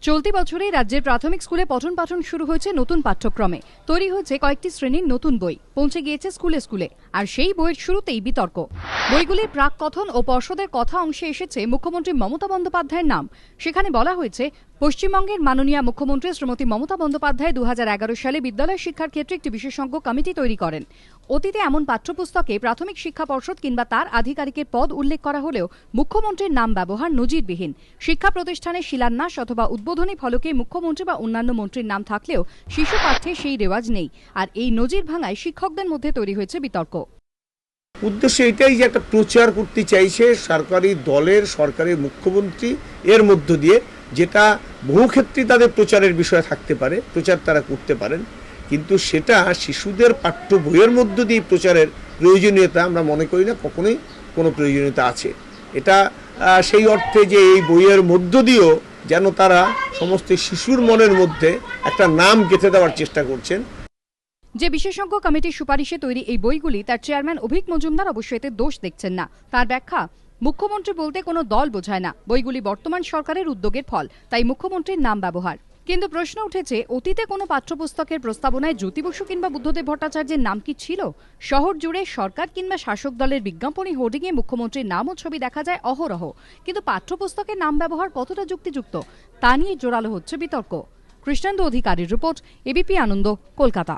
চলতি বছরে রাজ্যের প্রাথমিক স্কুলে পঠন পাঠন শুরু হয়েছে নতুন পাঠ্যক্রমে। তৈরি হয়েছে কয়েকটি শ্রেণীর নতুন বই, পৌঁছে গিয়েছে স্কুলে স্কুলে। আর সেই বইয়ের শুরুতেই বিতর্ক। বইগুলির প্রাক কথন ও পর্ষদের কথা অংশে এসেছে মুখ্যমন্ত্রী মমতা বন্দ্যোপাধ্যায়ের নাম। সেখানে বলা হয়েছে, পশ্চিমবঙ্গের মাননীয় মুখ্যমন্ত্রী শ্রীমতী মমতা বন্দ্যোপাধ্যায় 2011 সালে বিদ্যালয় শিক্ষার ক্ষেত্রে একটি বিশেষজ্ঞ কমিটি তৈরি করেন। অতীতে এমন পাঠ্যপুস্তকে প্রাথমিক শিক্ষা পর্ষদ কিংবা তার আধিকারিকের পদ উল্লেখ করা হলেও মুখ্যমন্ত্রীর নাম ব্যবহার নজিরবিহীন। শিক্ষা প্রতিষ্ঠানের শিলান্যাস অথবা উদ্বোধনী ফলকে মুখ্যমন্ত্রী বা অন্যান্য মন্ত্রীর নাম থাকলেও শিশু পাঠ্যে সেই রেওয়াজ নেই। আর এই নজির ভাঙায় শিক্ষকদের মধ্যে তৈরি হয়েছে বিতর্ক। উদ্দেশ্য এটাই যে একটা প্রচার করতে চাইছে সরকারি দলের, সরকারের মুখ্যমন্ত্রী, এর মধ্য দিয়ে যেটা বহু ক্ষেত্রে তাদের প্রচারের বিষয় থাকতে পারে, প্রচার তারা করতে পারেন, কিন্তু সেটা শিশুদের পাঠ্য বইয়ের মধ্য দিয়ে প্রচারের প্রয়োজনীয়তা আমরা মনে করি না কখনোই কোনো প্রয়োজনীয়তা আছে। এটা সেই অর্থে যে এই বইয়ের মধ্য দিয়েও যেন তারা সমস্ত শিশুর মনের মধ্যে একটা নাম গেঁথে দেওয়ার চেষ্টা করছেন। যে বিশেষজ্ঞ কমিটির সুপারিশে তৈরি এই বইগুলি, তার চেয়ারম্যান অভিক মজুমদার অবশ্য এতে দোষ দেখছেন না। তার ব্যাখ্যা, মুখ্যমন্ত্রী বলতে কোনো দল বোঝায় না, বইগুলি বর্তমান সরকারের উদ্যোগের ফল, তাই মুখ্যমন্ত্রীর নাম ব্যবহার। কিন্তু প্রশ্ন উঠেছে, অতীতে কোনো পাঠ্যপুস্তকের প্রস্তাবনায় জ্যোতি বসু কিংবা বুদ্ধদেব ভট্টাচার্যের নাম কি ছিল? শহর জুড়ে সরকার কিংবা শাসক দলের বিজ্ঞাপনী হোর্ডিংয়ে মুখ্যমন্ত্রীর নাম ও ছবি দেখা যায় অহরহ, কিন্তু পাঠ্যপুস্তকের নাম ব্যবহার কতটা যুক্তিযুক্ত তা নিয়ে জোরালো হচ্ছে বিতর্ক। কৃষ্ণেন্দু অধিকারীর রিপোর্ট, এবিপি আনন্দ, কলকাতা।